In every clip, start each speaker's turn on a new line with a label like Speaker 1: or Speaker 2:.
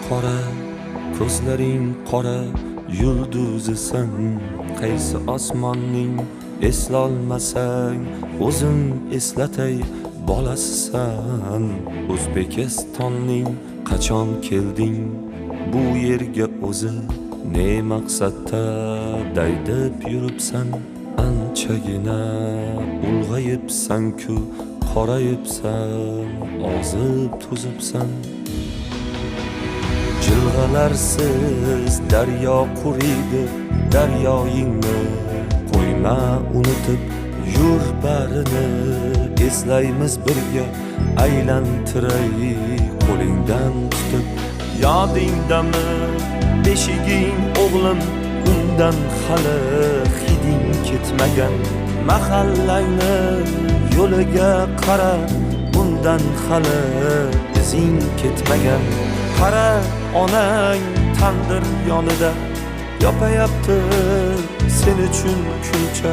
Speaker 1: qora, ko'zlaring qora, yulduzisan. Qaysi osmonning eslolmasang, o'zim eslatay, bolasisan. O'zbekistonning qachon kelding bu yerga o'zi? Ne maqsadda daydib yuribsan? Anchagina ulg'ayibsan-ku, qorayibsan, ozib to'zibsan. Jilg'alarsiz daryo quriydi, daryoyingni qo'yma unutib, yur barini eslaymiz birga, aylantiray qo'lingdan tutib. Yodingdami beshiging o'g'lim, undan hali hiding ketmagan. Mahallangni yo'liga qara, undan hali izing ketmagan. Qara, onang tandir yonida yopayapti sen uchun kulcha.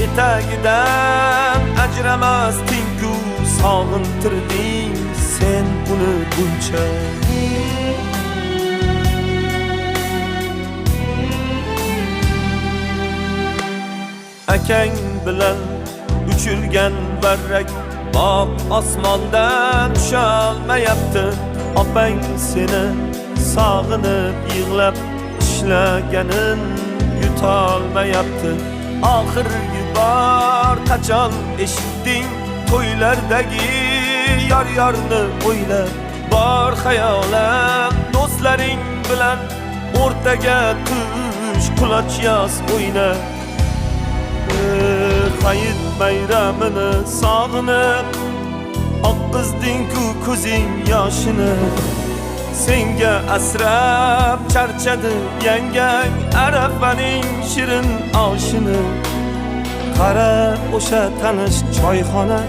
Speaker 1: Etagidan ajramasding-ku, sog'intirding sen uni buncha. Akang bilan uchirgan barrak boq osmondan tusholmayapti. Opang seni sog'inib yig'lab ishlaganin yutolmayapti. Oxirgi bor qachon eshitding to'ylardagi yor-yorni o'ylab? Bor xayolan do'stlaring bilan o'rtaga qish quloch yoz o'yna. Hayit bayramini sog'inib oqqizding-ku ko'zing yoshini. Senga asrab charchadi yangang Arafaning shirin oshini. Qara, o'sha tanish choyxona,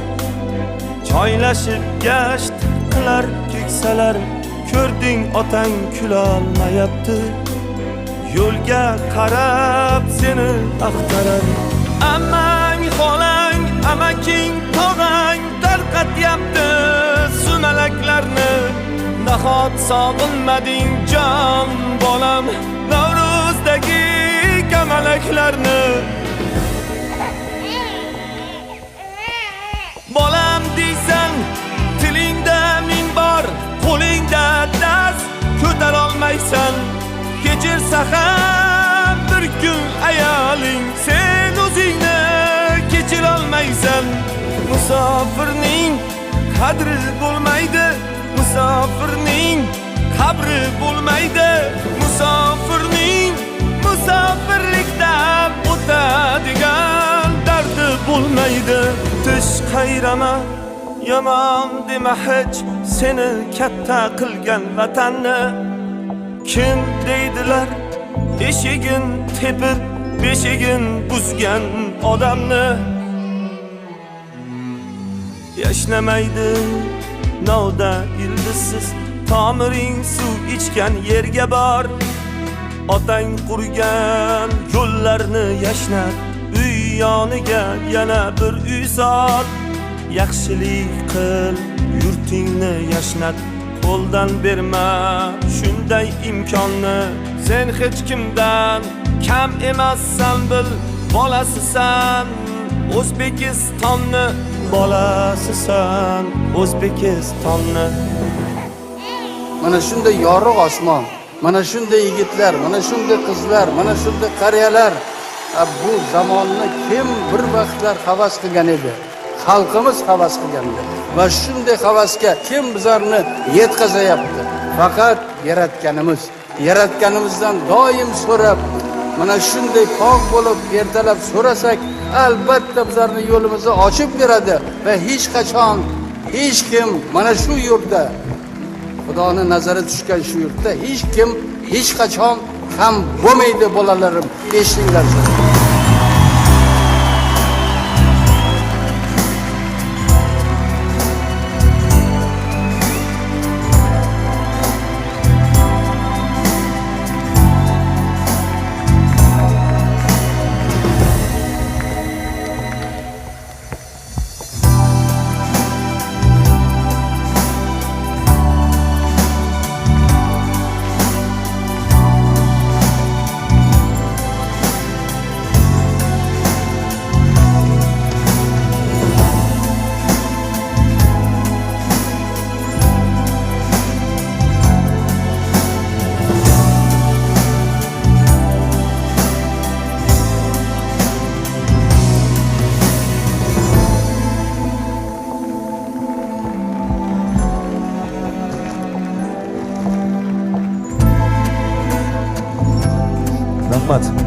Speaker 1: joylashib gasht qilar keksalar. Ko'rding otang kulolmayapti, yo'lga qarab seni axtarar. Ammang, xolang, amaking, tog'ang tarqatyapti sumalaklarni. Nahot sog'inmading jon bolam Navro'zdagi kamalaklarni? Bolam deysan, tilingda ming bor, qo'lingda dast ko'tarolmaysan. Kechirsa ham bir kun ayoling, sen o'zingni kechirolmaysan. Musofirning qadri bo'lmaydi, musofirning qabri bo'lmaydi. Musofirning musofirlikdan o'tadigan dardi bo'lmaydi. Tish qayrama, yomon dema hech seni katta qilgan vatanni. Kim deydilar eshigin tepib beshigin buzgan odamni? Yashnamaydi novda ildizsiz, tomiring suv ichgan yerga bor. Otang qurgan yo'llarni yashnat, uy yoniga yana bir uy sol. Yaxshilik qil, yurtingni yashnat, qo'ldan berma shunday imkonni. Sen hech kimdan kam emassan bil, bolasisan O'zbekistonni, bolasisan O'zbekistonni.
Speaker 2: Mana shunday yorug' osmon, mana shunday yigitlar, mana shunday qizlar, mana shunday qariyalar. Bu zamonni kim bir vaqtlar havas qilgan edi? Xalqimiz havas qilgandi. Va shunday havasga kim bizlarni yetkazayapti? Faqat yaratganimizdan doim so'rab, mana shunday pok bo'lib ertalab so'rasak, albatta bizlarni yo'limizni ochib beradi va hech qachon hech kim mana shu yurtda, Xudoning nazari tushgan shu yurtda hech kim hech qachon ham bo'lmaydi. Bolalarim, eshtinglar.
Speaker 3: rahmat.